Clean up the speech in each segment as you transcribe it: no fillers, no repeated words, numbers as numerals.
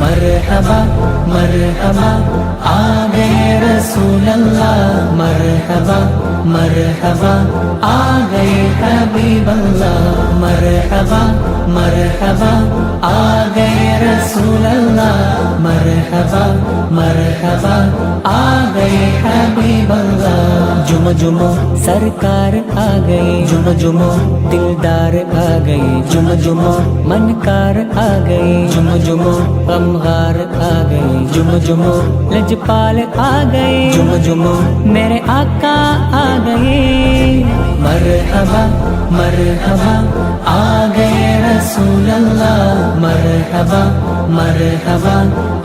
मरहबा मरहबा आ गए रसूल अल्लाह, मरहबा मरहबा आ गए हबीब अल्लाह, मरहबा मरहबा आ गए रसूल अल्लाह, मरहबा मरहबा आ गए हबीब अल्लाह। जुम जुमो सरकार आ गए, जुम जुमो दिलदार आ गए, जुम जुमो मनकार आ गए, जुम जुमो गमगार आ गए, जुम जुमो लजपाल आ गए, जुम जुमो मेरे आका आ गए। मरहबा मरहबा आ गए रसूल अल्लाह, मरहबा मरहबा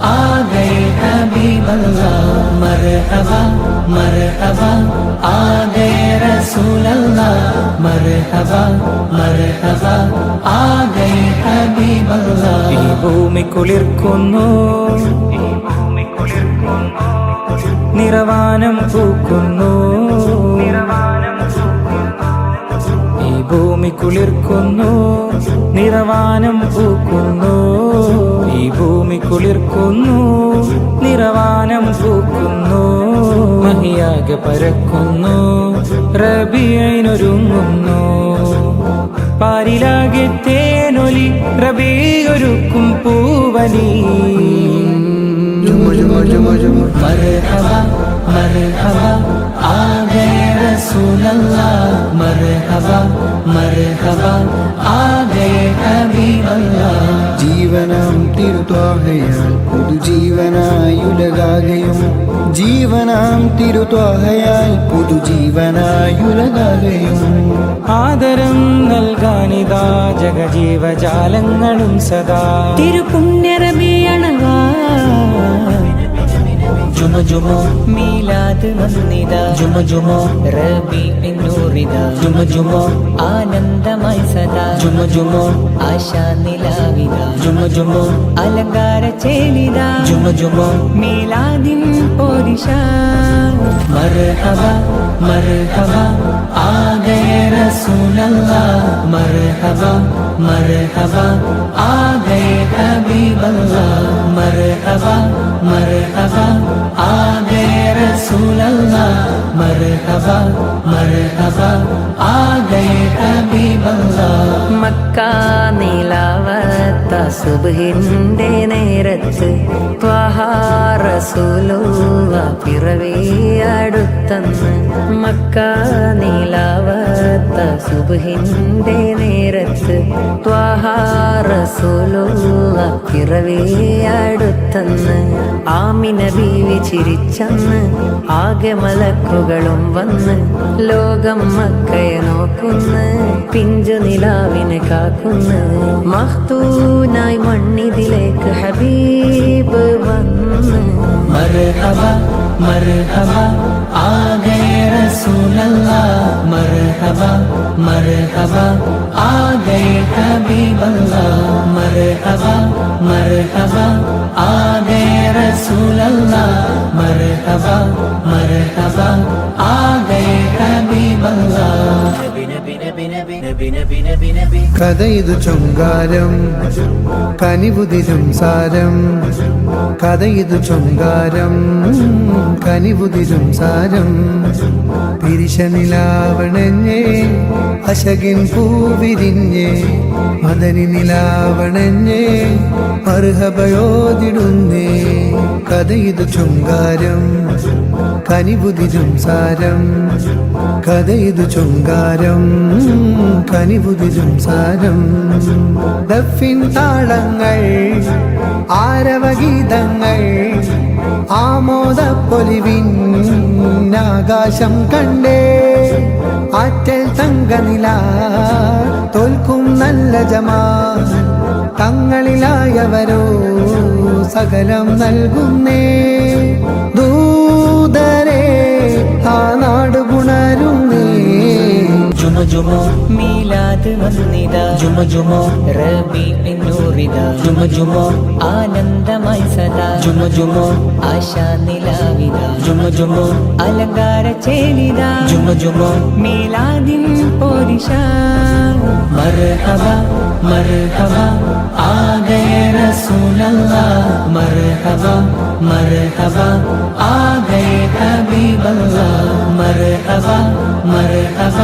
आ गए हबीब अल्लाह, मरहबा मरहबा आ गए रसूल अल्लाह, मरहबा मरहबा आ गए हबीब अल्लाह। ഈ ഭൂമി കുളിർക്കുന്നു, നിറവാനം പൂക്കുന്നു, ഈ ഭൂമി കുളിർക്കുന്നു, നിറവാനം പൂക്കുന്നു, ഈ ഭൂമി കുളിർക്കുന്നു, നിറവാനം പൂക്കുന്നു, മഹിയാകെ പരക്കുന്നു, റബീഇനൊരുങ്ങുന്നു, പാരിലാകെ തേനൊലി, റബീഒരുക്കും പൂവലി। मरहबा मरहबा आ गए रसूल अल्लाह, मरहबा मरहबा आ गए हबीब अल्लाह। ജീവനാം തിരുത്വാഹയാൽ പുതുജീവനായുലകാകയും, ജീവനാം തിരുത്വാഹയാൽ പുതുജീവനായുലകാകയും, ആദരം നൽകാനിതാ ജഗജീവജാലങ്ങളും സദാ തിരുപുണ്യ റബീഅണവാ। ജുമ ജുമോ മീലാദ് വന്നിതാ, ജുമ ജുമോ റബീഇന്നൂറിതാ, ജുമ ജുമോ ആനന്ദമായി സദാ, ജുമ ജുമോ ആശാ നിലാവിതാ, ജുമ ജുമോ അലങ്കാര ചേലിതാ, ജുമ ജുമോ മീലാദിൻ പോദിശ। മർഹബാ മർഹബാ ആ ഗए रसूल अल्लाह, मरहबा मरहबा आ गए हबीब अल्लाह, मरहबा मरहबा आ गए रसूल अल्लाह, मरहबा मरहबा आ गए हबीब अल्लाह। മക്ക നിലാവത്ത സുബ്ഹിന്റെ നേരത്ത് ത്വഹ റസൂലുള്ള പിറവിയടുത്തന്ന്, മക്ക നിലാവത്ത സുബ്ഹിന്റെ നേരത്ത് ത്വഹ റസൂലുള്ള പിറവിയടുത്തന്ന്, ആമിന ബീവി ചിരിച്ചന്ന്, ആകെ മലക്കുകളും വന്ന്, ലോകം മക്കയെ നോക്കുന്ന്, പിഞ്ചു നിലാവിനെ കാക്കുന്ന്, മഖ്തൂനായി മണ്ണിതിലേക്ക് ഹബീബ് വന്ന്। मरहबा मरहबा आ गए रसूल अल्लाह, मरहबा मरहबा आ गए हबीब अल्लाह, मरहबा मरहबा आ गए रसूल अल्लाह, मरहबा मरहबा आ गए हबीब अल्लाह। കഥയിതു ചൊങ്കാരം കനിവുതിരും സാരം, കഥയിതു ചൊങ്കാരം കനിവുതിരും സാരം, പിരിശനിലാവണഞ്ഞേ അശകിൻ പൂവിരിഞ്ഞേ, മദനി നിലാവണഞ്ഞേ മർഹബയോതിടുന്നേ, കഥയിതു ചൊങ്കാരം കനിവുതിരും സാരം, കഥയിതു ചൊങ്കാരം കനിവുതിരും സാരം, ദഫിൻ താളങ്ങൾ ആരവഗീതങ്ങൾ, ആമോദപ്പൊലിവിൻ ആകാശം കണ്ടേ, ആറ്റൽ തങ്കനില തോൽക്കും നല്ല ജമാ, തങ്ങളിലായവരോ സകലം നൽകുന്നേ, ദൂതരെ ആ നാട് ഗുണരുന്നേ। जुम जुमो मीलाद അടുത്ത് വന്നിതാ ജുമ ജുമോ റബീഇന്നൂറിതാ ജുമ ജുമോ ആനന്ദമായി സദാ ജുമ ജുമോ ആശാ നിലാവിതാ ജുമ ജുമോ അലങ്കാര ചേലിതാ ജുമ ജുമോ മീലാദിൻ പോരിഷ മർഹബ മർഹബ ആ ഗയേ റസൂലല്ലാഹ് മർഹബ മർഹബ ആ ഗയേ ഹബീബല്ലാഹ് മർഹബ മർഹബ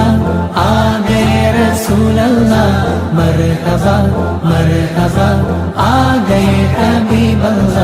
ആ ഗയേ റസൂലല്ലാഹ് മർഹബ മർഹബ ആ ഗയേ ഹബീബല്ലാഹ്